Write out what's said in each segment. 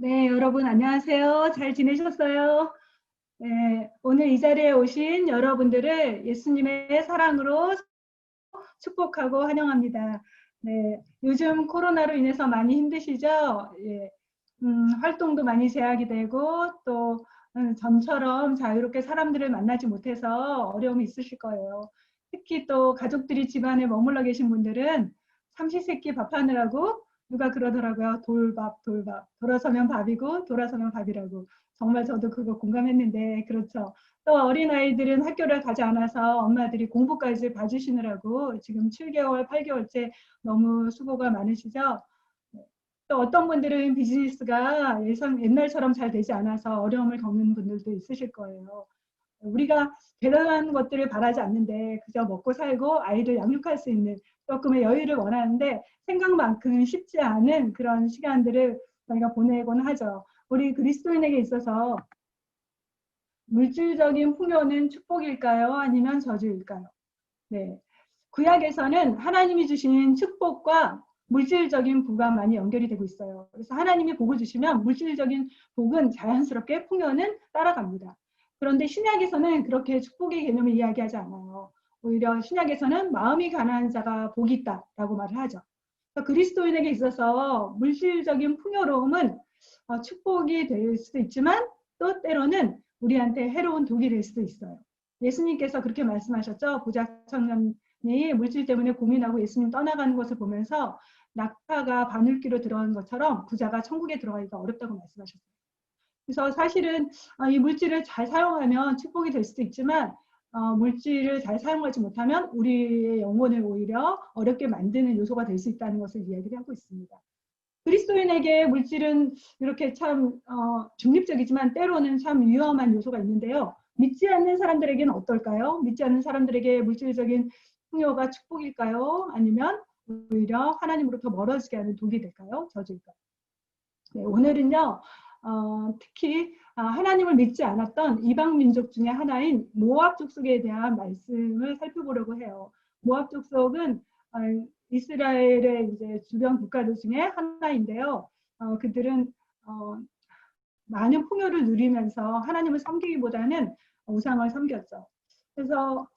네, 여러분 안녕하세요. 잘 지내셨어요? 네, 오늘 이 자리에 오신 여러분들을 예수님의 사랑으로 축복하고 환영합니다. 네, 요즘 코로나로 인해서 많이 힘드시죠? 예, 활동도 많이 제약이 되고 또 전처럼 자유롭게 사람들을 만나지 못해서 어려움이 있으실 거예요. 특히 또 가족들이 집안에 머물러 계신 분들은 삼시세끼 밥하느라고 누가 그러더라고요. 돌밥, 돌밥. 돌아서면 밥이고 돌아서면 밥이라고. 정말 저도 그거 공감했는데 그렇죠. 또 어린아이들은 학교를 가지 않아서 엄마들이 공부까지 봐주시느라고 지금 7개월, 8개월째 너무 수고가 많으시죠. 또 어떤 분들은 비즈니스가 옛날처럼 잘 되지 않아서 어려움을 겪는 분들도 있으실 거예요. 우리가 대단한 것들을 바라지 않는데 그저 먹고 살고 아이를 양육할 수 있는 조금의 여유를 원하는데 생각만큼 쉽지 않은 그런 시간들을 저희가 보내곤 하죠. 우리 그리스도인에게 있어서 물질적인 풍요는 축복일까요? 아니면 저주일까요? 네. 구약에서는 하나님이 주시는 축복과 물질적인 부가 많이 연결이 되고 있어요. 그래서 하나님이 복을 주시면 물질적인 복은 자연스럽게 풍요는 따라갑니다. 그런데 신약에서는 그렇게 축복의 개념을 이야기하지 않아요. 오히려 신약에서는 마음이 가난한 자가 복이 있다라고 말을 하죠. 그리스도인에게 있어서 물질적인 풍요로움은 축복이 될 수도 있지만 또 때로는 우리한테 해로운 독이 될 수도 있어요. 예수님께서 그렇게 말씀하셨죠. 부자 청년이 물질 때문에 고민하고 예수님 떠나가는 것을 보면서 낙타가 바늘귀로 들어간 것처럼 부자가 천국에 들어가기가 어렵다고 말씀하셨어요. 그래서 사실은 이 물질을 잘 사용하면 축복이 될 수도 있지만 물질을 잘 사용하지 못하면 우리의 영혼을 오히려 어렵게 만드는 요소가 될 수 있다는 것을 이야기를 하고 있습니다. 그리스도인에게 물질은 이렇게 참 중립적이지만 때로는 참 위험한 요소가 있는데요. 믿지 않는 사람들에게는 어떨까요? 믿지 않는 사람들에게 물질적인 풍요가 축복일까요? 아니면 오히려 하나님으로부터 멀어지게 하는 독이 될까요? 저주일까요? 네, 오늘은요. 특히 하나님을 믿지 않았던 이방 민족 중에 하나인 모압 족속에 대한 말씀을 살펴보려고 해요. 모압 족속은 이스라엘의 이제 주변 국가들 중에 하나인데요. 그들은 많은 풍요를 누리면서 하나님을 섬기기보다는 우상을 섬겼죠. 그래서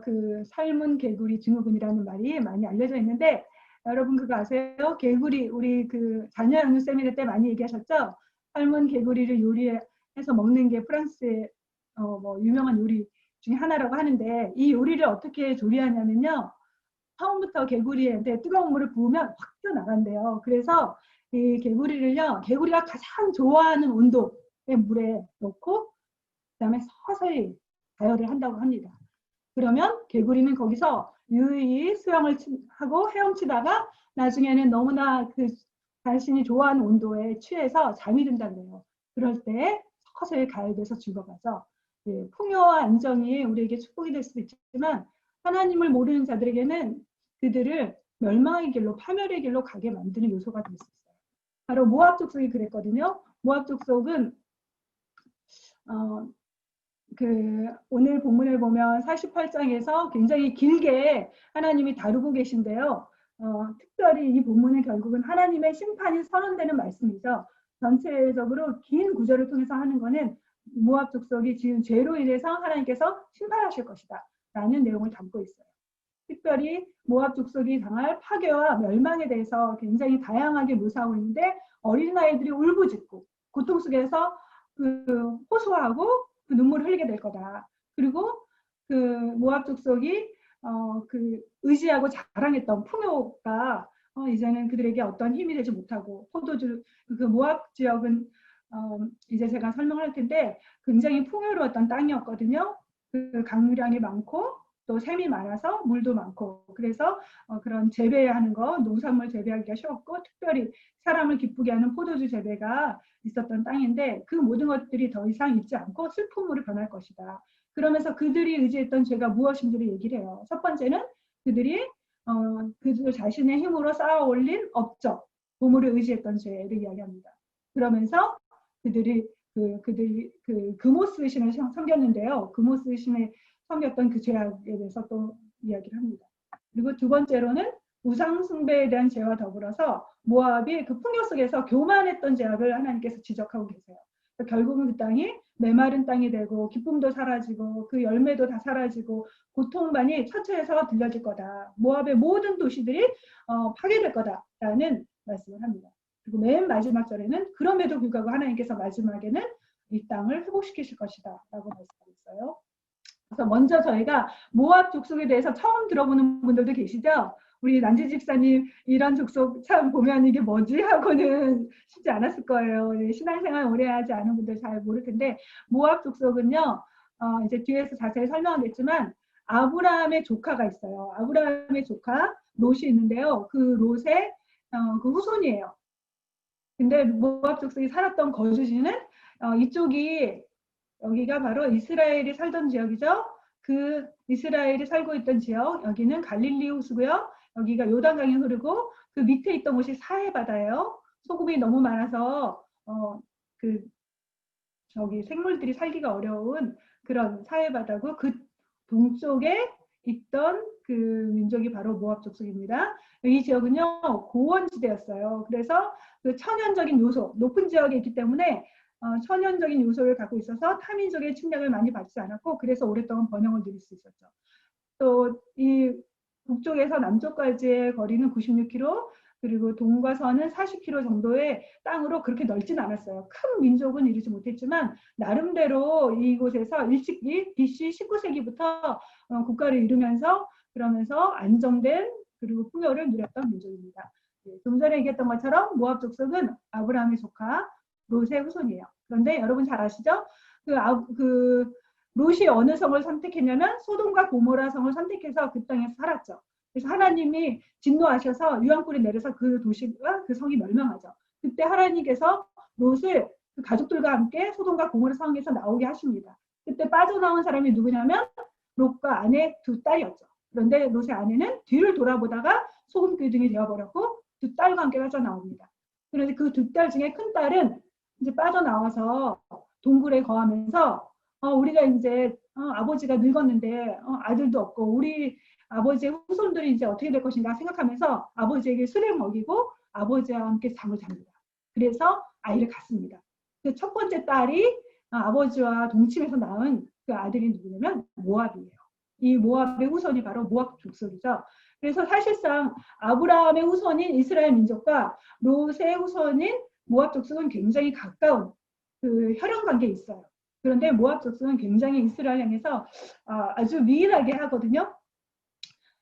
그 삶은 개구리 증후군이라는 말이 많이 알려져 있는데 여러분 그거 아세요? 개구리 우리 그 자녀 양육 세미나 때 많이 얘기하셨죠? 삶은 개구리를 요리해서 먹는 게 프랑스의 뭐 유명한 요리 중에 하나라고 하는데 이 요리를 어떻게 조리하냐면요. 처음부터 개구리한테 뜨거운 물을 부으면 확 튀어나간대요. 그래서 이 개구리를요, 개구리가 가장 좋아하는 온도의 물에 넣고 그다음에 서서히 가열을 한다고 합니다. 그러면 개구리는 거기서 유유히 수영을 하고 헤엄치다가 나중에는 너무나 그 자신이 좋아하는 온도에 취해서 잠이 든다 그래요. 그럴 때 서서히 가열돼서 죽어가죠. 예, 풍요와 안정이 우리에게 축복이 될 수도 있지만 하나님을 모르는 자들에게는 그들을 멸망의 길로 파멸의 길로 가게 만드는 요소가 될 수 있어요. 바로 모압 족속이 그랬거든요. 모압 족속은 오늘 본문을 보면 48장에서 굉장히 길게 하나님이 다루고 계신데요. 특별히 이 본문은 결국은 하나님의 심판이 선언되는 말씀이죠. 전체적으로 긴 구절을 통해서 하는 것은 모압 족속이 지은 죄로 인해서 하나님께서 심판하실 것이다 라는 내용을 담고 있어요. 특별히 모압 족속이 당할 파괴와 멸망에 대해서 굉장히 다양하게 묘사하고 있는데 어린아이들이 울부짖고 고통 속에서 호소하고 그 눈물을 흘리게 될 거다. 그리고 그 모압 족속이 의지하고 자랑했던 풍요가 이제는 그들에게 어떤 힘이 되지 못하고 포도주 그 모압 지역은 이제 제가 설명할 텐데 굉장히 풍요로웠던 땅이었거든요. 그 강물량이 많고 또 샘이 많아서 물도 많고 그래서 그런 재배하는 거 농산물 재배하기가 쉬웠고 특별히 사람을 기쁘게 하는 포도주 재배가 있었던 땅인데 그 모든 것들이 더 이상 있지 않고 슬픔으로 변할 것이다. 그러면서 그들이 의지했던 죄가 무엇인지를 얘기를 해요. 첫 번째는 그들이 그들 자신의 힘으로 쌓아 올린 업적, 보물을 의지했던 죄를 이야기합니다. 그러면서 그들이 금오스 신을 섬겼는데요. 금오스 신을 섬겼던 그 죄악에 대해서 또 이야기를 합니다. 그리고 두 번째로는 우상 숭배에 대한 죄와 더불어서 모압이 그 풍요 속에서 교만했던 죄악을 하나님께서 지적하고 계세요. 결국은 그 땅이 메마른 땅이 되고 기쁨도 사라지고 그 열매도 다 사라지고 고통만이 처처해서 들려질 거다. 모압의 모든 도시들이 파괴될 거다라는 말씀을 합니다. 그리고 맨 마지막 절에는 그럼에도 불구하고 하나님께서 마지막에는 이 땅을 회복시키실 것이다 라고 말씀하고 있어요. 그래서 먼저 저희가 모압 족속에 대해서 처음 들어보는 분들도 계시죠? 우리 난지 집사님 이런 족속 참 보면 이게 뭐지 하고는 쉽지 않았을 거예요. 신앙생활 오래 하지 않은 분들 잘 모를 텐데 모압 족속은요. 이제 뒤에서 자세히 설명하겠지만 아브라함의 조카가 있어요. 아브라함의 조카 롯이 있는데요. 그 롯의 그 후손이에요. 근데 모압 족속이 살았던 거주지는 이쪽이 여기가 바로 이스라엘이 살던 지역이죠. 그 이스라엘이 살고 있던 지역 여기는 갈릴리 호수고요. 여기가 요단강이 흐르고 그 밑에 있던 곳이 사해바다예요. 소금이 너무 많아서 그 저기 생물들이 살기가 어려운 그런 사해바다고 그 동쪽에 있던 그 민족이 바로 모압 족속입니다. 이 지역은요 고원지대였어요. 그래서 그 천연적인 요소 높은 지역에 있기 때문에 천연적인 요소를 갖고 있어서 타민족의 침략을 많이 받지 않았고 그래서 오랫동안 번영을 누릴 수 있었죠. 또 이 북쪽에서 남쪽까지의 거리는 96km 그리고 동과 서는 40km 정도의 땅으로 그렇게 넓진 않았어요. 큰 민족은 이루지 못했지만 나름대로 이곳에서 BC 19세기부터 국가를 이루면서 그러면서 안정된 그리고 풍요를 누렸던 민족입니다. 좀 전에 얘기했던 것처럼 모압 족속은 아브라함의 조카 롯의 후손이에요. 그런데 여러분 잘 아시죠? 그 롯이 어느 성을 선택했냐면 소돔과 고모라 성을 선택해서 그 땅에서 살았죠. 그래서 하나님이 진노하셔서 유황불이 내려서 그 도시가 그 성이 멸망하죠. 그때 하나님께서 롯을 그 가족들과 함께 소돔과 고모라 성에서 나오게 하십니다. 그때 빠져나온 사람이 누구냐면 롯과 아내 두 딸이었죠. 그런데 롯의 아내는 뒤를 돌아보다가 소금기둥이 되어버렸고 두 딸과 함께 빠져나옵니다. 그런데 그 두 딸 중에 큰 딸은 이제 빠져나와서 동굴에 거하면서 우리가 이제 아버지가 늙었는데 아들도 없고 우리 아버지의 후손들이 이제 어떻게 될 것인가 생각하면서 아버지에게 술을 먹이고 아버지와 함께 잠을 잡니다. 그래서 아이를 갖습니다. 그 첫 번째 딸이 아버지와 동침해서 낳은 그 아들이 누구냐면 모압이에요. 이 모압의 후손이 바로 모압 족속이죠. 그래서 사실상 아브라함의 후손인 이스라엘 민족과 롯의 후손인 모압 족속은 굉장히 가까운 그 혈연 관계에 있어요. 그런데 모압 족속은 굉장히 이스라엘 향해서 아주 미인하게 하거든요.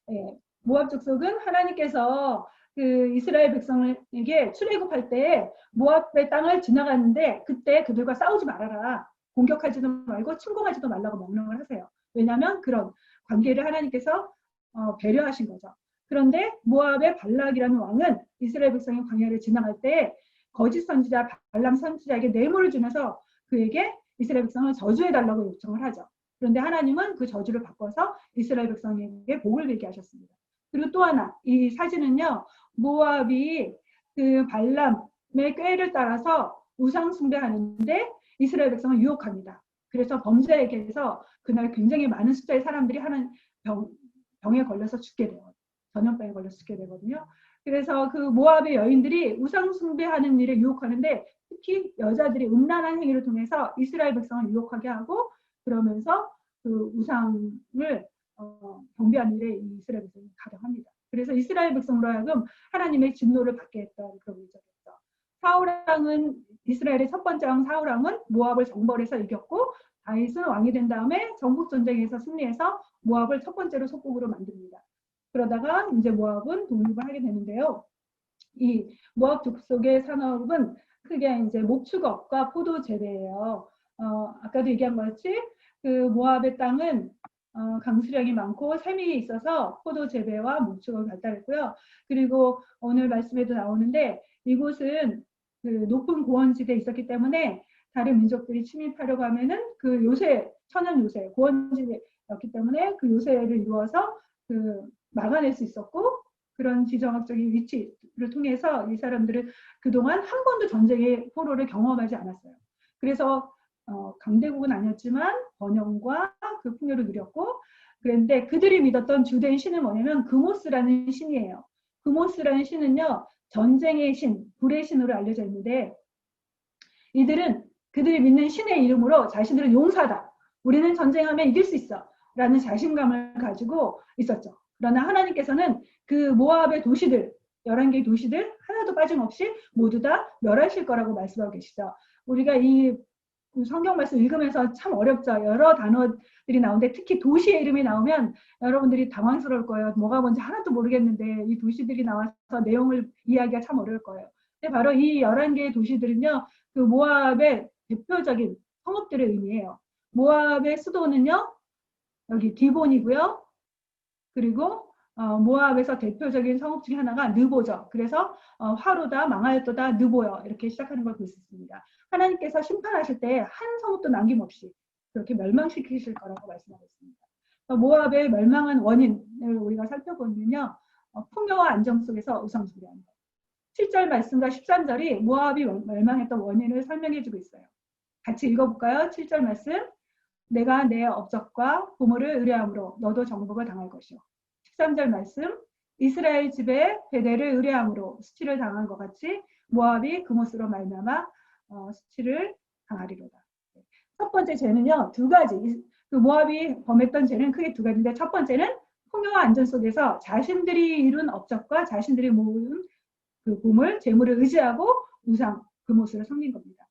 예, 모압 족속은 하나님께서 그 이스라엘 백성에게 출애굽할 때 모압의 땅을 지나갔는데 그때 그들과 싸우지 말아라. 공격하지도 말고 침공하지도 말라고 명령을 하세요. 왜냐하면 그런 관계를 하나님께서 배려하신 거죠. 그런데 모압의 발락이라는 왕은 이스라엘 백성이 광야를 지나갈 때 거짓 선지자 발람 선지자에게 뇌물을 주면서 그에게 이스라엘 백성을 저주해달라고 요청을 하죠. 그런데 하나님은 그 저주를 바꿔서 이스라엘 백성에게 복을 빌게 하셨습니다. 그리고 또 하나 이 사진은요. 모압이 그 발람의 꾀를 따라서 우상 숭배하는데 이스라엘 백성을 유혹합니다. 그래서 범죄에게서 그날 굉장히 많은 숫자의 사람들이 하는 병에 걸려서 죽게 돼요. 전염병에 걸려서 죽게 되거든요. 그래서 그 모압의 여인들이 우상 숭배하는 일에 유혹하는데 특히 여자들이 음란한 행위를 통해서 이스라엘 백성을 유혹하게 하고 그러면서 그 우상을 경배하는 일에 이스라엘 백성이 가담합니다. 그래서 이스라엘 백성으로 하여금 하나님의 진노를 받게 했던 그런 일이었죠. 사울왕은 이스라엘의 첫 번째 왕 사울왕은 모압을 정벌해서 이겼고 다윗은 왕이 된 다음에 전국 전쟁에서 승리해서 모압을 첫 번째로 속국으로 만듭니다. 그러다가 이제 모압은 독립을 하게 되는데요. 이 모압 족속의 산업은 크게 이제 목축업과 포도 재배예요. 아까도 얘기한 것 같이 그 모압의 땅은 강수량이 많고 샘이 있어서 포도 재배와 목축업을 발달했고요. 그리고 오늘 말씀에도 나오는데 이곳은 그 높은 고원지대에 있었기 때문에 다른 민족들이 침입하려고 하면은 그 요새 천연 요새 고원지대였기 때문에 그 요새를 이루어서 그 막아낼 수 있었고 그런 지정학적인 위치를 통해서 이 사람들은 그동안 한 번도 전쟁의 포로를 경험하지 않았어요. 그래서 강대국은 아니었지만 번영과 그 풍요를 누렸고 그런데 그들이 믿었던 주된 신은 뭐냐면 그모스라는 신이에요. 그모스라는 신은요, 전쟁의 신, 불의 신으로 알려져 있는데 이들은 그들이 믿는 신의 이름으로 자신들은 용사다. 우리는 전쟁하면 이길 수 있어. 라는 자신감을 가지고 있었죠. 그러나 하나님께서는 그 모압의 도시들, 11개의 도시들 하나도 빠짐없이 모두 다 멸하실 거라고 말씀하고 계시죠. 우리가 이 성경 말씀 읽으면서 참 어렵죠. 여러 단어들이 나오는데 특히 도시의 이름이 나오면 여러분들이 당황스러울 거예요. 뭐가 뭔지 하나도 모르겠는데 이 도시들이 나와서 내용을 이해하기가 참 어려울 거예요. 근데 바로 이 11개의 도시들은요. 그 모압의 대표적인 성읍들을 의미해요. 모압의 수도는요. 여기 디본이고요. 그리고 모압에서 대표적인 성읍 중에 하나가 느보죠. 그래서 화로다, 망하였도다, 느보여 이렇게 시작하는 걸 볼 수 있습니다. 하나님께서 심판하실 때 한 성읍도 남김없이 그렇게 멸망시키실 거라고 말씀하고 있습니다. 모압의 멸망한 원인을 우리가 살펴보면요. 풍요와 안정 속에서 우상숭배하는 것. 7절 말씀과 13절이 모압이 멸망했던 원인을 설명해주고 있어요. 같이 읽어볼까요? 7절 말씀. 내가 내 업적과 보물을 의뢰함으로 너도 정복을 당할 것이요. 13절 말씀. 이스라엘 집에 베델을 의뢰함으로 수치를 당한 것 같이 모압이 그못으로 말미암아 수치를 당하리로다. 첫 번째 죄는요, 두 가지. 그 모압이 범했던 죄는 크게 두 가지인데 첫 번째는 풍요와 안전 속에서 자신들이 이룬 업적과 자신들이 모은 그 보물, 재물을 의지하고 우상, 그못을 섬긴 겁니다.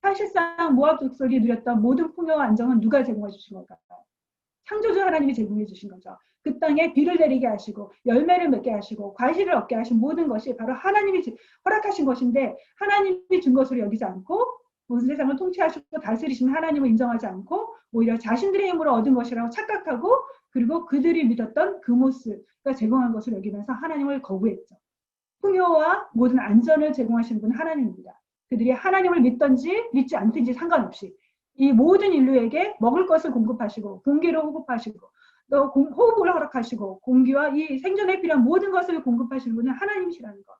사실상 모압 족속이 누렸던 모든 풍요와 안정은 누가 제공해 주신 걸까요? 창조주 하나님이 제공해 주신 거죠. 그 땅에 비를 내리게 하시고 열매를 맺게 하시고 과실을 얻게 하신 모든 것이 바로 하나님이 허락하신 것인데 하나님이 준 것으로 여기지 않고 모든 세상을 통치하시고 다스리시는 하나님을 인정하지 않고 오히려 자신들의 힘으로 얻은 것이라고 착각하고 그리고 그들이 믿었던 그모스가 제공한 것을 여기면서 하나님을 거부했죠. 풍요와 모든 안전을 제공하시는 분은 하나님입니다. 그들이 하나님을 믿든지 믿지 않든지 상관없이 이 모든 인류에게 먹을 것을 공급하시고 공기를 호흡하시고 또 호흡을 허락하시고 공기와 이 생존에 필요한 모든 것을 공급하시는 분은 하나님이시라는 것.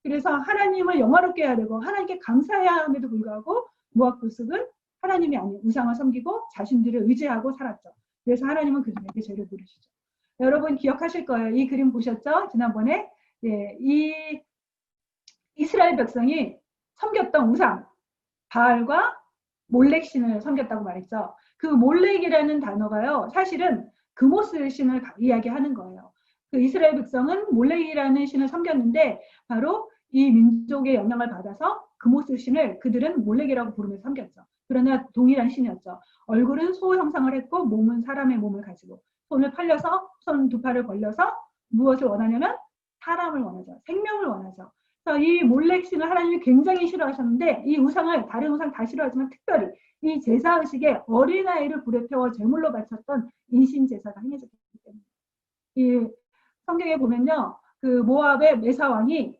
그래서 하나님을 영화롭게 해야 되고 하나님께 감사해야 함에도 불구하고 모압 족속은 하나님이 아닌 우상을 섬기고 자신들을 의지하고 살았죠. 그래서 하나님은 그들에게 죄를 부르시죠. 여러분 기억하실 거예요. 이 그림 보셨죠? 지난번에 이 이스라엘 백성이 섬겼던 우상 바알과 몰렉 신을 섬겼다고 말했죠. 그 몰렉이라는 단어가요. 사실은 그모스 신을 이야기하는 거예요. 그 이스라엘 백성은 몰렉이라는 신을 섬겼는데 바로 이 민족의 영향을 받아서 그모스 신을 그들은 몰렉이라고 부르면서 섬겼죠. 그러나 동일한 신이었죠. 얼굴은 소 형상을 했고 몸은 사람의 몸을 가지고 손을 팔려서 손 두 팔을 벌려서 무엇을 원하냐면 사람을 원하죠. 생명을 원하죠. 이 몰렉 신을 하나님이 굉장히 싫어하셨는데 이 우상을 다른 우상 다 싫어하지만 특별히 이 제사의식에 어린아이를 불에 태워 제물로 바쳤던 인신 제사가 행해졌기 때문에 이 성경에 보면요. 그 모압의 메사 왕이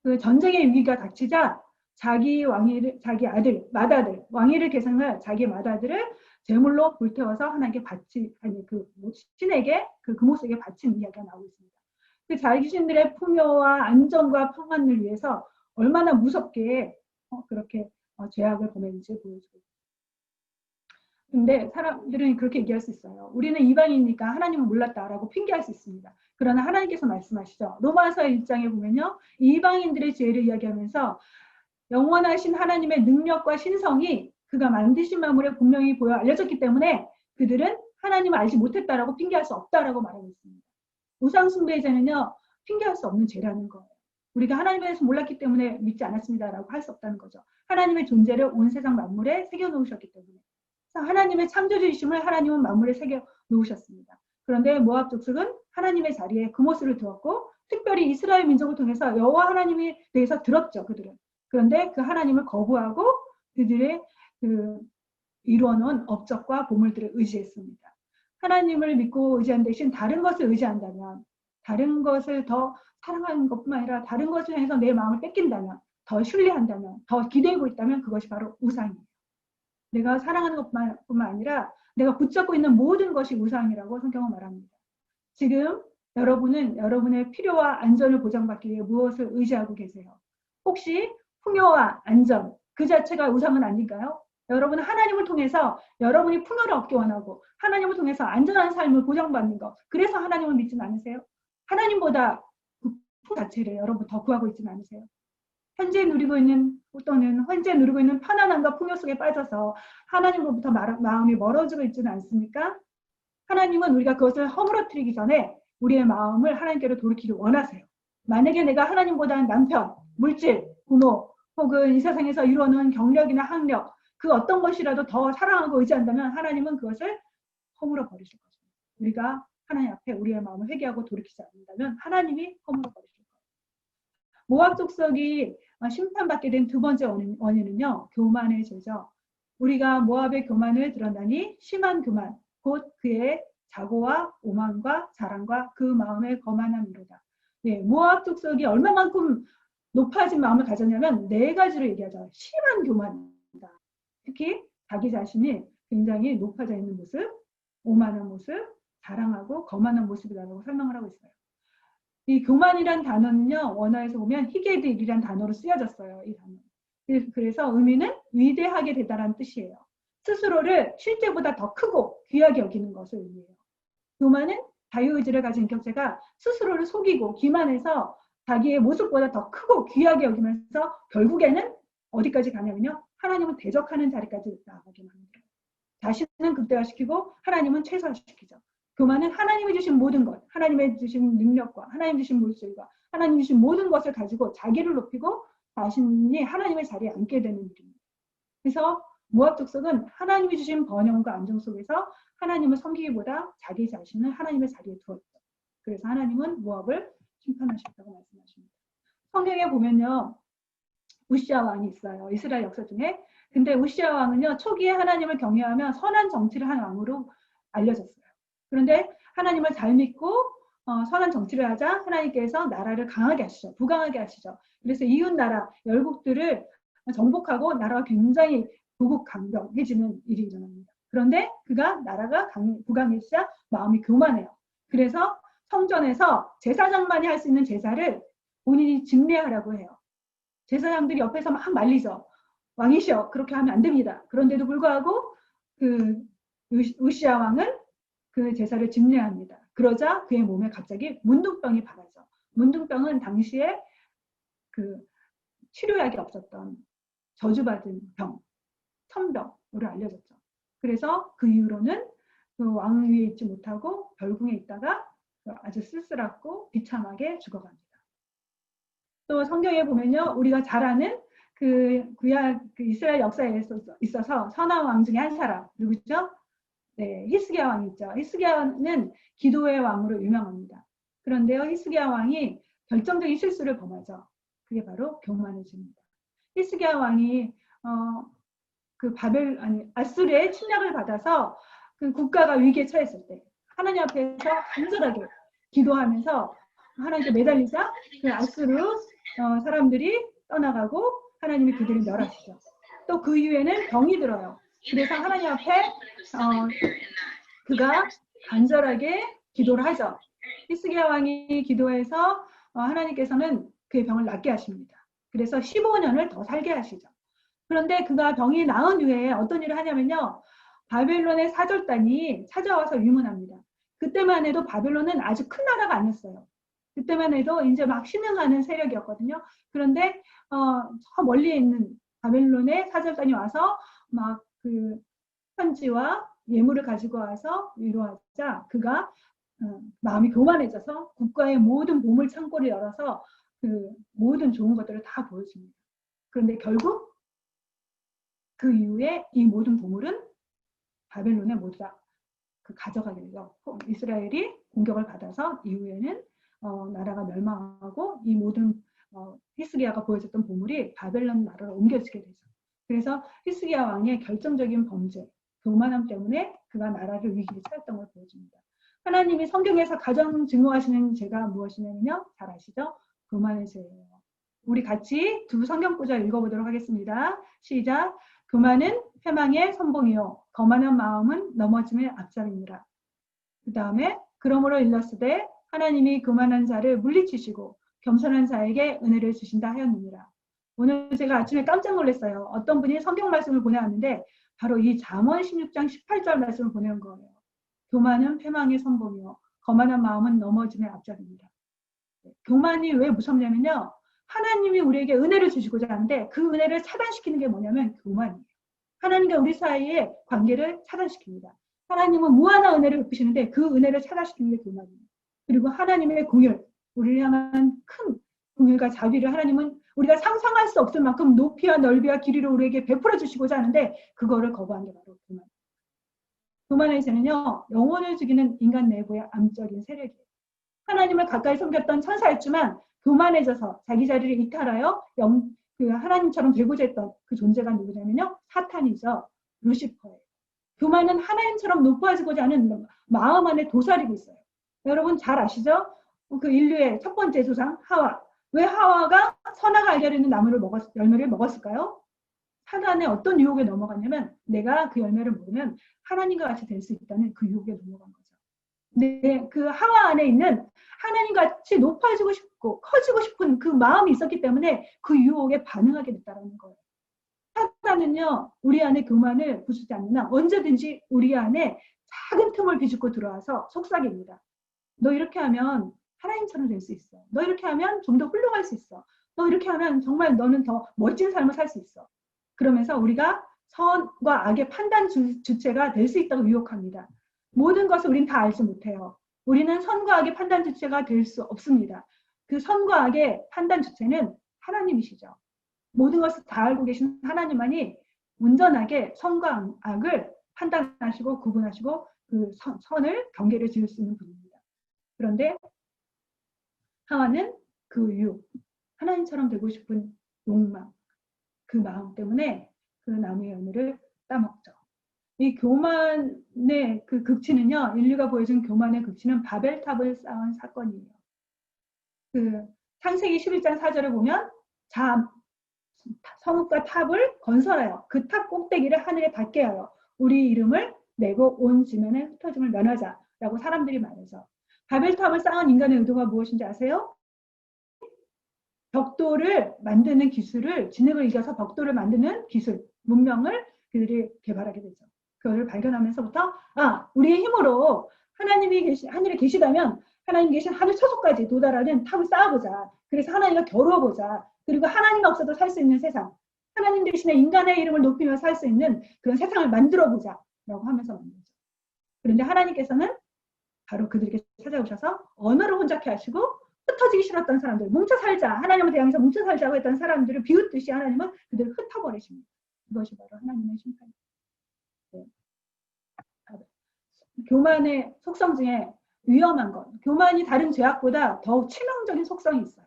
그 전쟁의 위기가 닥치자 자기 왕위를 자기 아들 맏아들 왕위를 계승할 자기 맏아들을 제물로 불태워서 하나님께 그 신에게 그 그모스에게 바친 이야기가 나오고 있습니다. 그 자신들의 풍요와 안정과 평안을 위해서 얼마나 무섭게 그렇게 죄악을 범했는지 보여주고 있습니다. 근데 사람들은 그렇게 얘기할 수 있어요. 우리는 이방인이니까 하나님을 몰랐다라고 핑계할 수 있습니다. 그러나 하나님께서 말씀하시죠. 로마서 1장에 보면요. 이방인들의 죄를 이야기하면서 영원하신 하나님의 능력과 신성이 그가 만드신 만물에 분명히 보여 알려졌기 때문에 그들은 하나님을 알지 못했다라고 핑계할 수 없다라고 말하고 있습니다. 우상숭배죄는요. 핑계할 수 없는 죄라는 거예요. 우리가 하나님에 대해서 몰랐기 때문에 믿지 않았습니다라고 할 수 없다는 거죠. 하나님의 존재를 온 세상 만물에 새겨놓으셨기 때문에. 하나님의 창조주이심을 하나님은 만물에 새겨놓으셨습니다. 그런데 모압 족속은 하나님의 자리에 그모스를 두었고 특별히 이스라엘 민족을 통해서 여호와 하나님에 대해서 들었죠. 그들은. 그런데 그 하나님을 거부하고 그들의 그 이루어놓은 업적과 보물들을 의지했습니다. 하나님을 믿고 의지한 대신 다른 것을 의지한다면 다른 것을 더 사랑하는 것뿐만 아니라 다른 것을 향해서 내 마음을 뺏긴다면 더 신뢰한다면 더 기대고 있다면 그것이 바로 우상이에요. 내가 사랑하는 것뿐만 아니라 내가 붙잡고 있는 모든 것이 우상이라고 성경은 말합니다. 지금 여러분은 여러분의 필요와 안전을 보장받기 위해 무엇을 의지하고 계세요? 혹시 풍요와 안전 그 자체가 우상은 아닌가요? 여러분은 하나님을 통해서 여러분이 풍요를 얻기 원하고 하나님을 통해서 안전한 삶을 보장받는 것 그래서 하나님을 믿지는 않으세요? 하나님보다 자체를 여러분부터 구하고 있지는 않으세요? 현재 누리고 있는 또는 현재 누리고 있는 편안함과 풍요 속에 빠져서 하나님으로부터 마음이 멀어지고 있지는 않습니까? 하나님은 우리가 그것을 허물어뜨리기 전에 우리의 마음을 하나님께로 돌이키길 원하세요. 만약에 내가 하나님보다는 남편, 물질, 부모 혹은 이 세상에서 이루어놓은 경력이나 학력 그 어떤 것이라도 더 사랑하고 의지한다면 하나님은 그것을 허물어 버리실 것입니다. 우리가 하나님 앞에 우리의 마음을 회개하고 돌이키지 않는다면 하나님이 허물어 버리실 거예요. 모압 족속이 심판받게 된 두 번째 원인은요. 교만의 죄죠. 우리가 모압의 교만을 드러나니 심한 교만, 곧 그의 자고와 오만과 자랑과 그 마음의 거만함이로다. 네, 모압 족속이 얼마만큼 높아진 마음을 가졌냐면 네 가지로 얘기하죠. 심한 교만이다. 특히 자기 자신이 굉장히 높아져 있는 모습, 오만한 모습, 자랑하고 거만한 모습이라고 설명을 하고 있어요. 이 교만이란 단어는요, 원어에서 보면 히게드이란 단어로 쓰여졌어요. 이 단어. 그래서 의미는 위대하게 되다라는 뜻이에요. 스스로를 실제보다 더 크고 귀하게 여기는 것을 의미해요. 교만은 자유의지를 가진 인격체가 스스로를 속이고 기만해서 자기의 모습보다 더 크고 귀하게 여기면서 결국에는 어디까지 가냐면요. 하나님은 대적하는 자리까지 나가게 만들어요. 자신은 극대화시키고 하나님은 최소화시키죠. 교만은 하나님이 주신 모든 것, 하나님이 주신 능력과 하나님 주신 물질과 하나님 주신 모든 것을 가지고 자기를 높이고 자신이 하나님의 자리에 앉게 되는 일입니다. 그래서 모압 족속은 하나님이 주신 번영과 안정 속에서 하나님을 섬기기보다 자기 자신을 하나님의 자리에 두었죠. 그래서 하나님은 모압을 심판하셨다고 말씀하십니다. 성경에 보면요. 우시아 왕이 있어요. 이스라엘 역사 중에. 근데 우시아 왕은요. 초기에 하나님을 경외하며 선한 정치를 한 왕으로 알려졌어요. 그런데 하나님을 잘 믿고 선한 정치를 하자 하나님께서 나라를 강하게 하시죠. 부강하게 하시죠. 그래서 이웃 나라, 열국들을 정복하고 나라가 굉장히 부국강병해지는 일이 일어납니다. 그런데 그가 나라가 부강해지자 마음이 교만해요. 그래서 성전에서 제사장만이 할 수 있는 제사를 본인이 증례하라고 해요. 제사장들이 옆에서 막 말리죠. 왕이시여 그렇게 하면 안 됩니다. 그런데도 불구하고 그 우시아 왕은 그 제사를 증례합니다. 그러자 그의 몸에 갑자기 문둥병이 발하죠. 문둥병은 당시에 그 치료약이 없었던 저주받은 병, 천병으로 알려졌죠. 그래서 그 이후로는 그 왕 위에 있지 못하고 별궁에 있다가 아주 쓸쓸하고 비참하게 죽어갑니다. 또 성경에 보면요, 우리가 잘 아는 그 이스라엘 역사에 있어서 선한 왕 중에 한 사람 누구죠? 네, 히스기야 왕이 있죠. 히스기야는 기도의 왕으로 유명합니다. 그런데요, 히스기야 왕이 결정적인 실수를 범하죠. 그게 바로 교만해집니다. 히스기야 왕이 아수르의 침략을 받아서 그 국가가 위기에 처했을 때 하나님 앞에서 간절하게 기도하면서 하나님께 매달리자 그 아수르 사람들이 떠나가고 하나님이 그들을 멸하시죠. 또 그 이후에는 병이 들어요. 그래서 하나님 앞에 그가 간절하게 기도를 하죠. 히스기야 왕이 기도해서 하나님께서는 그의 병을 낫게 하십니다. 그래서 15년을 더 살게 하시죠. 그런데 그가 병이 나은 후에 어떤 일을 하냐면요. 바벨론의 사절단이 찾아와서 유문합니다. 그때만 해도 바벨론은 아주 큰 나라가 아니었어요. 그때만 해도 이제 막 신흥하는 세력이었거든요. 그런데 저 멀리에 있는 바벨론의 사절단이 와서 막 그 편지와 예물을 가지고 와서 위로하자 그가 마음이 교만해져서 국가의 모든 보물 창고를 열어서 그 모든 좋은 것들을 다 보여줍니다. 그런데 결국 그 이후에 이 모든 보물은 바벨론에 모두 다 가져가게 되죠. 이스라엘이 공격을 받아서 이후에는 나라가 멸망하고 이 모든 히스기야가 보여줬던 보물이 바벨론 나라로 옮겨지게 되죠. 그래서 히스기야 왕의 결정적인 범죄, 교만함 때문에 그가 나라를 위기에 처했던 걸 보여줍니다. 하나님이 성경에서 가장 증오하시는 죄가 무엇이냐면요. 잘 아시죠? 교만의 죄예요. 우리 같이 두 성경 구절 읽어보도록 하겠습니다. 시작. 교만은 패망의 선봉이요 거만한 마음은 넘어짐의 앞잡이니라. 그 다음에 그러므로 일렀으되 하나님이 교만한 자를 물리치시고 겸손한 자에게 은혜를 주신다 하였느니라. 오늘 제가 아침에 깜짝 놀랐어요. 어떤 분이 성경 말씀을 보내왔는데 바로 이 잠언 16장 18절 말씀을 보내온 거예요. 교만은 패망의 선봉이요 거만한 마음은 넘어짐의 앞잡이니라. 교만이 왜 무섭냐면요. 하나님이 우리에게 은혜를 주시고자 하는데 그 은혜를 차단시키는 게 뭐냐면 교만이에요. 하나님과 우리 사이의 관계를 차단시킵니다. 하나님은 무한한 은혜를 베푸시는데 그 은혜를 차단시키는 게 교만이에요. 그리고 하나님의 공율, 우리를 향한 큰 공율과 자비를 하나님은 우리가 상상할 수 없을 만큼 높이와 넓이와 길이로 우리에게 베풀어 주시고자 하는데 그거를 거부한 게 바로 교만. 교만에서는요, 영혼을 죽이는 인간 내부의 암적인 세력이에요. 하나님을 가까이 섬겼던 천사였지만 교만해져서 자기 자리를 이탈하여 그 하나님처럼 되고자 했던 그 존재가 누구냐면요, 사탄이죠. 루시퍼예요. 교만은 하나님처럼 높아지고자 하는 마음 안에 도사리고 있어요. 여러분 잘 아시죠? 그 인류의 첫 번째 조상 하와. 왜 하와가 선악을 알게 있는 열매를 먹었을까요? 사단의 어떤 유혹에 넘어갔냐면 내가 그 열매를 먹으면 하나님과 같이 될 수 있다는 그 유혹에 넘어간 거죠. 네, 그 하와 안에 있는 하나님 같이 높아지고 싶고 커지고 싶은 그 마음이 있었기 때문에 그 유혹에 반응하게 됐다는 거예요. 사단은요, 우리 안에 교만을 부수지 않나 언제든지 우리 안에 작은 틈을 비집고 들어와서 속삭입니다. 너 이렇게 하면 하나님처럼 될 수 있어. 너 이렇게 하면 좀 더 훌륭할 수 있어. 너 이렇게 하면 정말 너는 더 멋진 삶을 살 수 있어. 그러면서 우리가 선과 악의 판단 주체가 될 수 있다고 유혹합니다. 모든 것을 우리는 다 알지 못해요. 우리는 선과 악의 판단 주체가 될 수 없습니다. 그 선과 악의 판단 주체는 하나님이시죠. 모든 것을 다 알고 계신 하나님만이 온전하게 선과 악을 판단하시고 구분하시고 그 선을 경계를 지을 수 있는 분입니다. 그런데 하와는 그 유혹, 하나님처럼 되고 싶은 욕망, 그 마음 때문에 그 나무의 열매를 따먹죠. 이 교만의 그 극치는요, 인류가 보여준 교만의 극치는 바벨탑을 쌓은 사건이에요. 그 창세기 11장 4절을 보면 성읍과 탑을 건설하여 그 탑 꼭대기를 하늘에 닿게 하여 우리 이름을 내고 온 지면에 흩어짐을 면하자라고 사람들이 말해서 바벨탑을 쌓은 인간의 의도가 무엇인지 아세요? 벽돌을 만드는 기술을 진흙을 이겨서 벽돌을 만드는 기술, 문명을 그들이 개발하게 되죠. 그거를 발견하면서부터 우리의 힘으로 하나님이 하늘에 계시다면 하나님 계신 하늘 처소까지 도달하는 탑을 쌓아보자. 그래서 하나님과 겨루어보자. 그리고 하나님 없어도 살 수 있는 세상, 하나님 대신에 인간의 이름을 높이며 살 수 있는 그런 세상을 만들어보자 라고 하면서 만들죠. 그런데 하나님께서는 바로 그들에게 찾아오셔서 언어를 혼잡케 하시고 흩어지기 싫었던 사람들, 뭉쳐 살자, 하나님을 대항해서 뭉쳐 살자고 했던 사람들을 비웃듯이 하나님은 그들을 흩어버리십니다. 그것이 바로 하나님의 심판입니다. 네. 교만의 속성 중에 위험한 것, 교만이 다른 죄악보다 더욱 치명적인 속성이 있어요.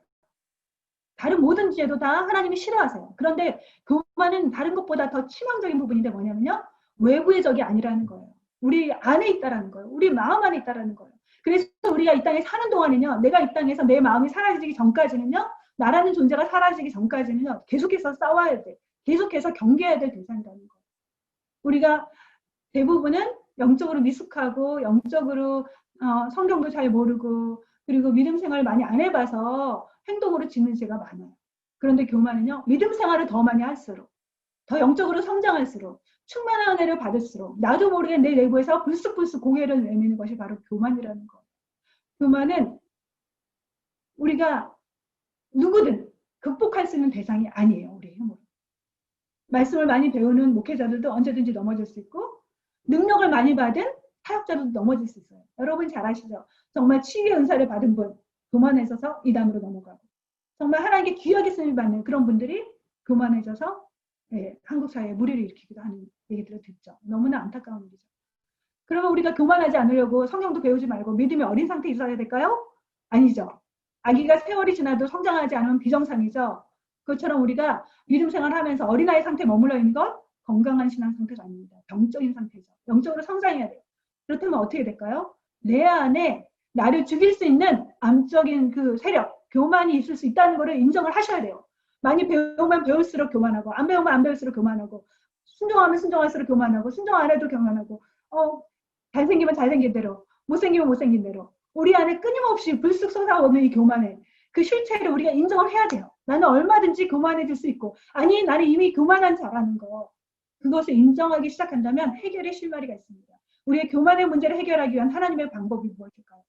다른 모든 죄도 다 하나님이 싫어하세요. 그런데 교만은 다른 것보다 더 치명적인 부분인데 뭐냐면요, 외부의 적이 아니라는 거예요. 우리 안에 있다라는 거예요. 우리 마음 안에 있다라는 거예요. 그래서 우리가 이 땅에 사는 동안은요, 내가 이 땅에서 내 마음이 사라지기 전까지는요, 나라는 존재가 사라지기 전까지는요, 계속해서 싸워야 돼. 계속해서 경계해야 될 대상이라는 거예요. 우리가 대부분은 영적으로 미숙하고 영적으로 성경도 잘 모르고 그리고 믿음 생활을 많이 안 해봐서 행동으로 짓는 죄가 많아요. 그런데 교만은요, 믿음 생활을 더 많이 할수록, 더 영적으로 성장할수록, 충만한 은혜를 받을수록 나도 모르게 내 내부에서 불쑥불쑥 고개를 내미는 것이 바로 교만이라는 거예요. 교만은 우리가 누구든 극복할 수 있는 대상이 아니에요. 우리의 힘으로. 말씀을 많이 배우는 목회자들도 언제든지 넘어질 수 있고 능력을 많이 받은 사역자들도 넘어질 수 있어요. 여러분 잘 아시죠? 정말 치유의 은사를 받은 분, 교만해져서 이단으로 넘어가고 정말 하나님께 귀하게 쓰임 받는 그런 분들이 교만해져서 한국 사회에 무리를 일으키기도 하는 얘기들을 듣죠. 너무나 안타까운 일이죠. 그러면 우리가 교만하지 않으려고 성경도 배우지 말고 믿음이 어린 상태에 있어야 될까요? 아니죠. 아기가 세월이 지나도 성장하지 않으면 비정상이죠. 그것처럼 우리가 믿음 생활하면서 어린아이 상태에 머물러 있는 건 건강한 신앙 상태가 아닙니다. 병적인 상태죠. 영적으로 성장해야 돼요. 그렇다면 어떻게 될까요? 내 안에 나를 죽일 수 있는 암적인 그 세력, 교만이 있을 수 있다는 것을 인정을 하셔야 돼요. 많이 배우면 배울수록 교만하고 안 배우면 안 배울수록 교만하고 순종하면 순종할수록 교만하고 순종 안 해도 교만하고 잘생기면 잘생긴 대로 못생기면 못생긴 대로 우리 안에 끊임없이 불쑥 솟아오는 이 교만에 그 실체를 우리가 인정을 해야 돼요. 나는 얼마든지 교만해질 수 있고 아니 나는 이미 교만한 자라는 거 그것을 인정하기 시작한다면 해결의 실마리가 있습니다. 우리의 교만의 문제를 해결하기 위한 하나님의 방법이 무엇일까요?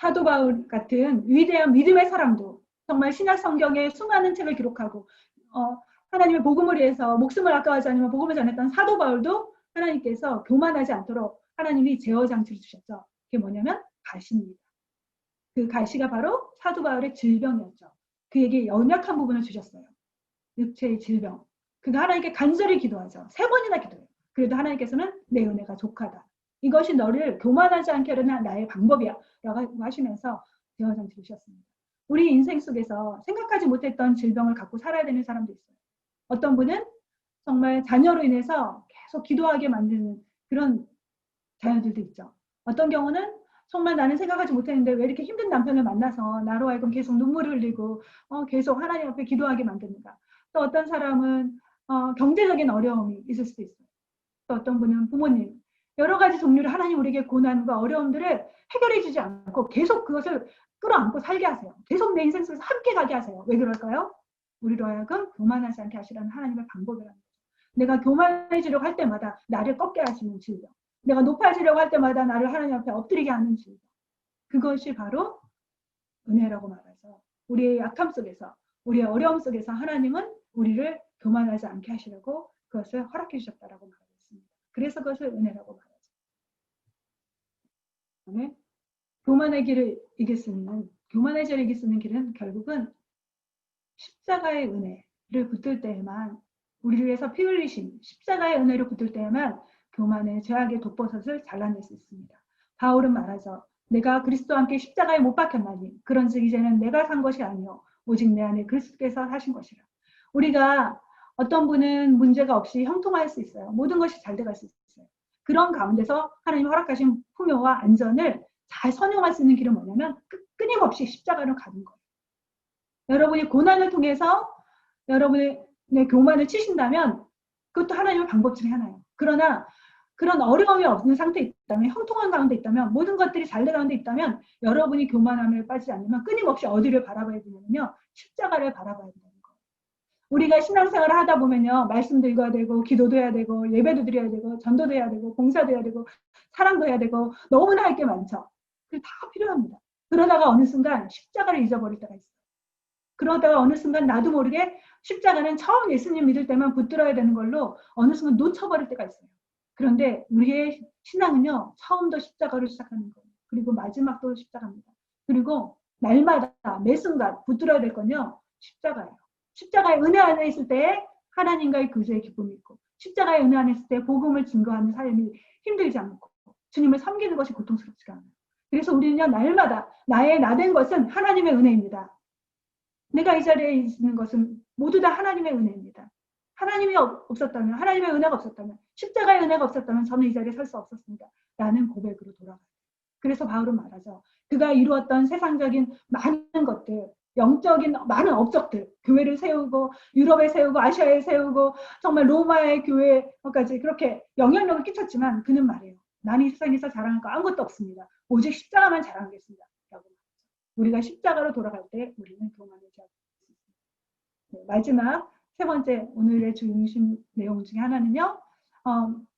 사도 바울 같은 위대한 믿음의 사람도 정말 신약 성경에 수많은 책을 기록하고 하나님의 복음을 위해서 목숨을 아까워하지 않으면 복음을 전했던 사도 바울도 하나님께서 교만하지 않도록 하나님이 제어 장치를 주셨죠. 그게 뭐냐면 가시입니다. 그 가시가 바로 사도 바울의 질병이었죠. 그에게 연약한 부분을 주셨어요. 육체의 질병. 그가 하나님께 간절히 기도하죠. 3번이나 기도해요. 그래도 하나님께서는 내 은혜가 족하다. 이것이 너를 교만하지 않게 하는 나의 방법이야. 라고 하시면서 제어 장치를 주셨습니다. 우리 인생 속에서 생각하지 못했던 질병을 갖고 살아야 되는 사람도 있어요. 어떤 분은 정말 자녀로 인해서 계속 기도하게 만드는 그런 자녀들도 있죠. 어떤 경우는 정말 나는 생각하지 못했는데 왜 이렇게 힘든 남편을 만나서 나로 하여금 계속 눈물을 흘리고 계속 하나님 앞에 기도하게 만드는가. 또 어떤 사람은 경제적인 어려움이 있을 수도 있어요. 또 어떤 분은 부모님, 여러 가지 종류의 하나님 우리에게 고난과 어려움들을 해결해 주지 않고 계속 그것을 끌어안고 살게 하세요. 계속 내 인생 속에서 함께 가게 하세요. 왜 그럴까요? 우리로 하여금 교만하지 않게 하시라는 하나님의 방법이라는 거죠. 내가 교만해지려고 할 때마다 나를 꺾게 하시는 질병. 내가 높아지려고 할 때마다 나를 하나님 앞에 엎드리게 하는 질병. 그것이 바로 은혜라고 말하죠. 우리의 약함 속에서, 우리의 어려움 속에서 하나님은 우리를 교만하지 않게 하시려고 그것을 허락해 주셨다라고 말하고 있습니다. 그래서 그것을 은혜라고 말하죠. 그다음에 교만의 길을 이길 수 있는, 교만의 죄를 이길 수 있는 길은 결국은 십자가의 은혜를 붙들 때에만, 우리를 위해서 피 흘리신 십자가의 은혜를 붙들 때에만 교만의 죄악의 독버섯을 잘라낼 수 있습니다. 바울은 말하죠. 내가 그리스도와 함께 십자가에 못 박혔나니 그런즉 이제는 내가 산 것이 아니요 오직 내 안에 그리스도께서 사신 것이라. 우리가 어떤 분은 문제가 없이 형통할 수 있어요. 모든 것이 잘 돼갈 수 있어요. 그런 가운데서 하나님 허락하신 풍요와 안전을 잘 선용할 수 있는 길은 뭐냐면 끊임없이 십자가로 가는 거예요. 여러분이 고난을 통해서 여러분의 교만을 치신다면 그것도 하나님의 방법 중에 하나예요. 그러나 그런 어려움이 없는 상태에 있다면, 형통한 가운데 있다면, 모든 것들이 잘 된 가운데 있다면 여러분이 교만함에 빠지지 않으면 끊임없이 어디를 바라봐야 되냐면요. 십자가를 바라봐야 된다는 거예요. 우리가 신앙생활을 하다 보면요. 말씀도 읽어야 되고, 기도도 해야 되고, 예배도 드려야 되고, 전도도 해야 되고, 봉사도 해야 되고, 사랑도 해야 되고, 너무나 할 게 많죠. 그게 다 필요합니다. 그러다가 어느 순간 십자가를 잊어버릴 때가 있어요. 그러다가 어느 순간 나도 모르게 십자가는 처음 예수님 믿을 때만 붙들어야 되는 걸로 어느 순간 놓쳐버릴 때가 있어요. 그런데 우리의 신앙은요. 처음도 십자가로 시작하는 거예요. 그리고 마지막도 십자가입니다. 그리고 날마다 매 순간 붙들어야 될 건요. 십자가예요. 십자가의 은혜 안에 있을 때 하나님과의 교제의 기쁨이 있고 십자가의 은혜 안에 있을 때 복음을 증거하는 삶이 힘들지 않고 주님을 섬기는 것이 고통스럽지가 않아요. 그래서 우리는요. 날마다 나의 나된 것은 하나님의 은혜입니다. 내가 이 자리에 있는 것은 모두 다 하나님의 은혜입니다. 하나님이 없었다면, 하나님의 은혜가 없었다면, 십자가의 은혜가 없었다면 저는 이 자리에 설 수 없었습니다. 라는 고백으로 돌아가요. 그래서 바울은 말하죠. 그가 이루었던 세상적인 많은 것들, 영적인 많은 업적들, 교회를 세우고, 유럽에 세우고, 아시아에 세우고, 정말 로마의 교회까지 그렇게 영향력을 끼쳤지만 그는 말해요. 나는 이 세상에서 자랑할 거 아무것도 없습니다. 오직 십자가만 자랑하겠습니다. 우리가 십자가로 돌아갈 때 우리는 교만하지 않을 수 있습니다. 네, 마지막 세 번째 오늘의 중심 내용 중에 하나는요.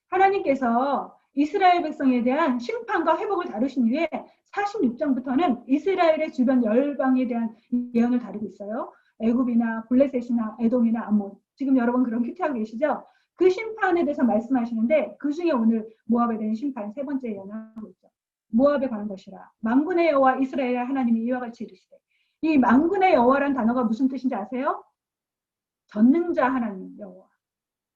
하나님께서 이스라엘 백성에 대한 심판과 회복을 다루신 후에 46장부터는 이스라엘의 주변 열방에 대한 예언을 다루고 있어요. 애굽이나 블레셋이나 에돔이나 암몬. 지금 여러분 그런 큐티하고 계시죠? 그 심판에 대해서 말씀하시는데 그 중에 오늘 모압에 대한 심판 세 번째 예언을 하고 있죠. 모압에 관한 것이라. 만군의 여호와 이스라엘의 하나님이 이와 같이 이르시되. 이 만군의 여호와라는 단어가 무슨 뜻인지 아세요? 전능자 하나님 여호와.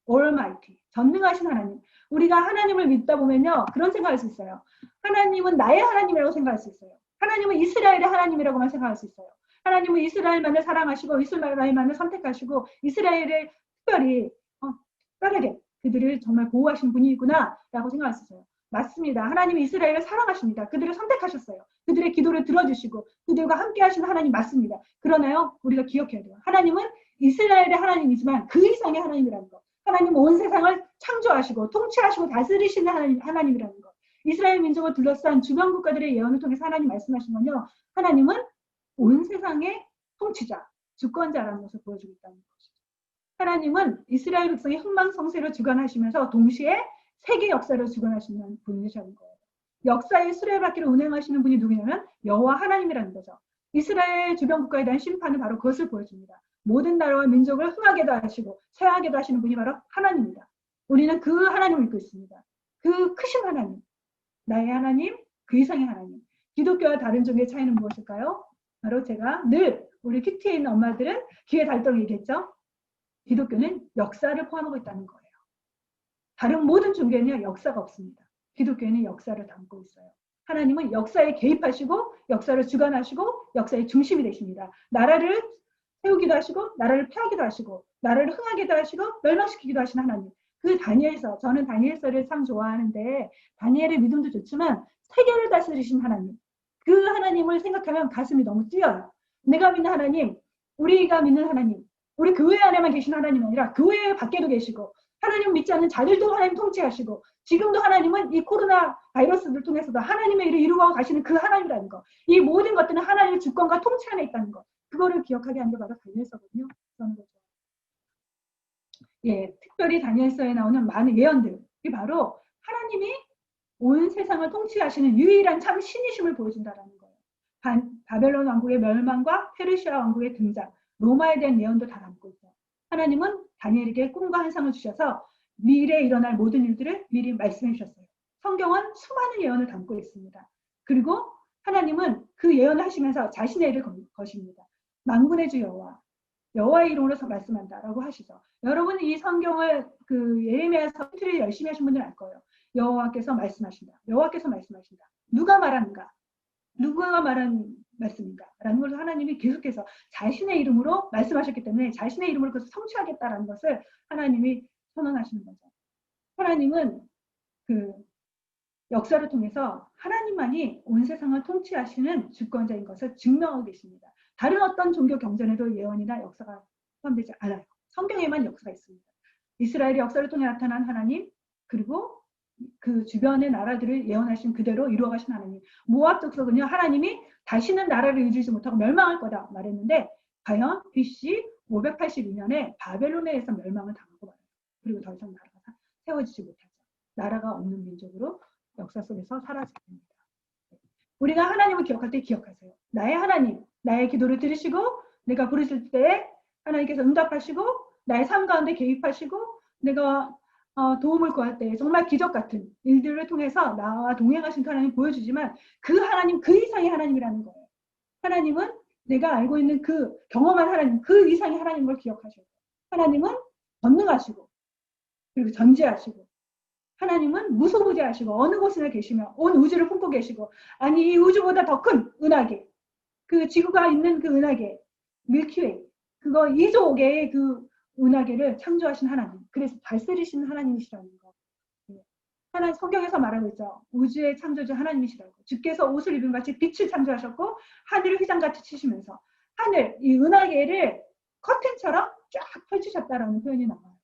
Almighty. 전능하신 하나님. 우리가 하나님을 믿다 보면요. 그런 생각할 수 있어요. 하나님은 나의 하나님이라고 생각할 수 있어요. 하나님은 이스라엘의 하나님이라고만 생각할 수 있어요. 하나님은 이스라엘만을 사랑하시고 이스라엘만을 선택하시고 이스라엘을 특별히 빠르게 그들을 정말 보호하신 분이구나 라고 생각할 수 있어요. 맞습니다. 하나님이 이스라엘을 사랑하십니다. 그들을 선택하셨어요. 그들의 기도를 들어주시고 그들과 함께 하시는 하나님 맞습니다. 그러나요. 우리가 기억해야 돼요. 하나님은 이스라엘의 하나님이지만 그 이상의 하나님이라는 것. 하나님은 온 세상을 창조하시고 통치하시고 다스리시는 하나님이라는 것. 이스라엘 민족을 둘러싼 주변 국가들의 예언을 통해서 하나님 말씀하신 건요. 하나님은 온 세상의 통치자, 주권자라는 것을 보여주고 있다는 것이죠. 하나님은 이스라엘 백성의 흥망성쇠를 주관하시면서 동시에 세계 역사를 주관하시는 분이시라는 거예요. 역사의 수레바퀴를 운행하시는 분이 누구냐면 여호와 하나님이라는 거죠. 이스라엘 주변 국가에 대한 심판은 바로 그것을 보여줍니다. 모든 나라와 민족을 흥하게도 하시고 쇠하게도 하시는 분이 바로 하나님입니다. 우리는 그 하나님을 믿고 있습니다. 그 크신 하나님, 나의 하나님, 그 이상의 하나님. 기독교와 다른 종의 차이는 무엇일까요? 바로 제가 늘 우리 큐티에 있는 엄마들은 귀에 닳도록 얘기했죠. 기독교는 역사를 포함하고 있다는 거예요. 다른 모든 종교에는 역사가 없습니다. 기독교에는 역사를 담고 있어요. 하나님은 역사에 개입하시고 역사를 주관하시고 역사의 중심이 되십니다. 나라를 세우기도 하시고 나라를 폐하기도 하시고 나라를 흥하기도 하시고 멸망시키기도 하시는 하나님. 그 다니엘서, 저는 다니엘서를 참 좋아하는데 다니엘의 믿음도 좋지만 세계를 다스리신 하나님. 그 하나님을 생각하면 가슴이 너무 뛰어요. 내가 믿는 하나님, 우리가 믿는 하나님, 우리 교회 안에만 계신 하나님이 아니라 교회 밖에도 계시고 하나님 믿지 않는 자들도 하나님 통치하시고 지금도 하나님은 이 코로나 바이러스를 통해서도 하나님의 일을 이루어 가시는 그 하나님이라는 거. 이 모든 것들은 하나님의 주권과 통치 안에 있다는 거. 그거를 기억하게 한 게 바로 다니엘서거든요. 예, 특별히 다니엘서에 나오는 많은 예언들이 바로 하나님이 온 세상을 통치하시는 유일한 참 신이심을 보여준다는 거예요. 바벨론 왕국의 멸망과 페르시아 왕국의 등장, 로마에 대한 예언도 다 담고 있어요. 하나님은 다니엘에게 꿈과 환상을 주셔서 미래에 일어날 모든 일들을 미리 말씀해 주셨어요. 성경은 수많은 예언을 담고 있습니다. 그리고 하나님은 그 예언을 하시면서 자신의 일을 거십니다. 만군의 주 여호와, 여호와의 이름으로 말씀한다라고 하시죠. 여러분 이 성경을 그 예레미야서 를 열심히 하신 분들은 알 거예요. 여호와께서 말씀하신다. 여호와께서 말씀하신다. 누가 말하는가? 누가 말한 말씀인가? 라는 것을 하나님이 계속해서 자신의 이름으로 말씀하셨기 때문에 자신의 이름으로 그것을 성취하겠다라는 것을 하나님이 선언하시는 거죠. 하나님은 그 역사를 통해서 하나님만이 온 세상을 통치하시는 주권자인 것을 증명하고 계십니다. 다른 어떤 종교 경전에도 예언이나 역사가 포함되지 않아요. 성경에만 역사가 있습니다. 이스라엘의 역사를 통해 나타난 하나님, 그리고 그 주변의 나라들을 예언하신 그대로 이루어가신 하나님. 모압 족속은요, 하나님이 다시는 나라를 이루지 못하고 멸망할 거다 말했는데 과연 BC 582년에 바벨론에 의해서 멸망을 당하고 말아요. 그리고 더 이상 나라가 세워지지 못하죠. 나라가 없는 민족으로 역사 속에서 사라지게 됩니다. 우리가 하나님을 기억할 때 기억하세요. 나의 하나님, 나의 기도를 들으시고 내가 부르실 때 하나님께서 응답하시고 나의 삶 가운데 개입하시고 내가 도움을 구할 때 정말 기적 같은 일들을 통해서 나와 동행하신 하나님 보여주지만 그 하나님 그 이상의 하나님이라는 거예요. 하나님은 내가 알고 있는 그 경험한 하나님 그 이상의 하나님을 기억하셔요. 하나님은 전능하시고 그리고 전지하시고 하나님은 무소부재하시고 어느 곳이나 계시며 온 우주를 품고 계시고 아니 이 우주보다 더 큰 은하계 그 지구가 있는 그 은하계 밀키웨이 그거 2조 개의 그 은하계를 창조하신 하나님 그래서 다스리시는 하나님이시라는 거. 하나님 성경에서 말하고 있죠. 우주의 창조주 하나님이시라고. 주께서 옷을 입은 같이 빛을 창조하셨고 하늘을 휘장같이 치시면서 하늘 이 은하계를 커튼처럼 쫙 펼치셨다라는 표현이 나와요.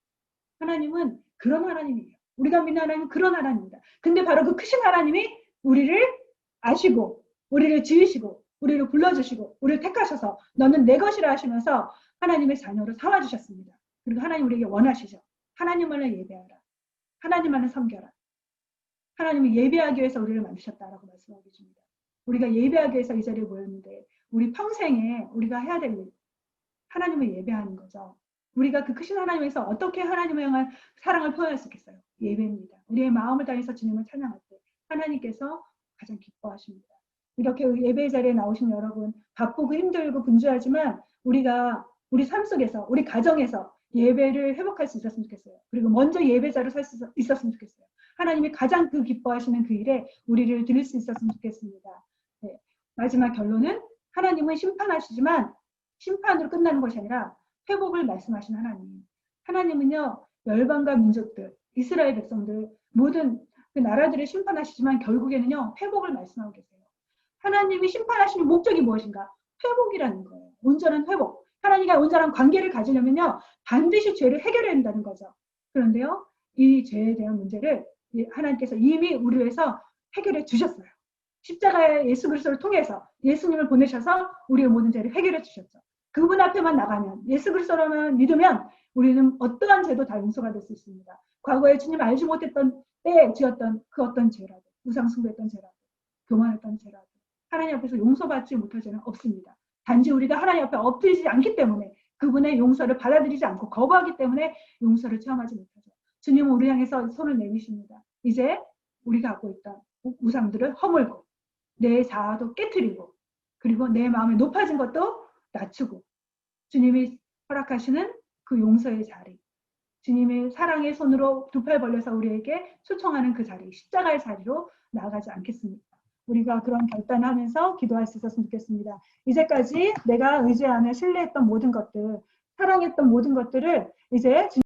하나님은 그런 하나님이에요. 우리가 믿는 하나님은 그런 하나님입니다. 근데 바로 그 크신 하나님이 우리를 아시고 우리를 지으시고 우리를 불러주시고 우리를 택하셔서 너는 내 것이라 하시면서 하나님의 자녀로 삼아주셨습니다. 그리고 하나님 우리에게 원하시죠. 하나님만을 예배하라. 하나님만을 섬겨라. 하나님이 예배하기 위해서 우리를 만드셨다라고 말씀하고 계십니다. 우리가 예배하기 위해서 이 자리에 모였는데 우리 평생에 우리가 해야 될 일, 하나님을 예배하는 거죠. 우리가 그 크신 하나님에서 어떻게 하나님을 향한 사랑을 표현할 수 있겠어요? 예배입니다. 우리의 마음을 다해서 주님을 찬양할 때 하나님께서 가장 기뻐하십니다. 이렇게 예배 자리에 나오신 여러분 바쁘고 힘들고 분주하지만 우리가 우리 삶 속에서 우리 가정에서 예배를 회복할 수 있었으면 좋겠어요. 그리고 먼저 예배자로 살 수 있었으면 좋겠어요. 하나님이 가장 그 기뻐하시는 그 일에 우리를 드릴 수 있었으면 좋겠습니다. 네. 마지막 결론은 하나님은 심판하시지만 심판으로 끝나는 것이 아니라 회복을 말씀하신 하나님. 하나님은요 열방과 민족들, 이스라엘 백성들 모든 그 나라들을 심판하시지만 결국에는요 회복을 말씀하고 계세요. 하나님이 심판하시는 목적이 무엇인가? 회복이라는 거예요. 온전한 회복. 하나님과 온전한 관계를 가지려면요 반드시 죄를 해결해야 한다는 거죠. 그런데요 이 죄에 대한 문제를 하나님께서 이미 우리를 위해서 해결해 주셨어요. 십자가의 예수 그리스도를 통해서 예수님을 보내셔서 우리의 모든 죄를 해결해 주셨죠. 그분 앞에만 나가면 예수 그리스도로만 믿으면 우리는 어떠한 죄도 다 용서가 될 수 있습니다. 과거에 주님 알지 못했던 때에 지었던 그 어떤 죄라도 우상숭배했던 죄라도, 교만했던 죄라도 하나님 앞에서 용서받지 못할 죄는 없습니다. 단지 우리가 하나님 앞에 엎드리지 않기 때문에, 그분의 용서를 받아들이지 않고 거부하기 때문에 용서를 체험하지 못하죠. 주님은 우리 향해서 손을 내미십니다. 이제 우리가 갖고 있던 우상들을 허물고 내 자아도 깨트리고 그리고 내 마음이 높아진 것도 낮추고 주님이 허락하시는 그 용서의 자리, 주님의 사랑의 손으로 두 팔 벌려서 우리에게 초청하는 그 자리, 십자가의 자리로 나아가지 않겠습니까? 우리가 그런 결단하면서 기도할 수 있었으면 좋겠습니다. 이제까지 내가 의지하며 신뢰했던 모든 것들, 사랑했던 모든 것들을 이제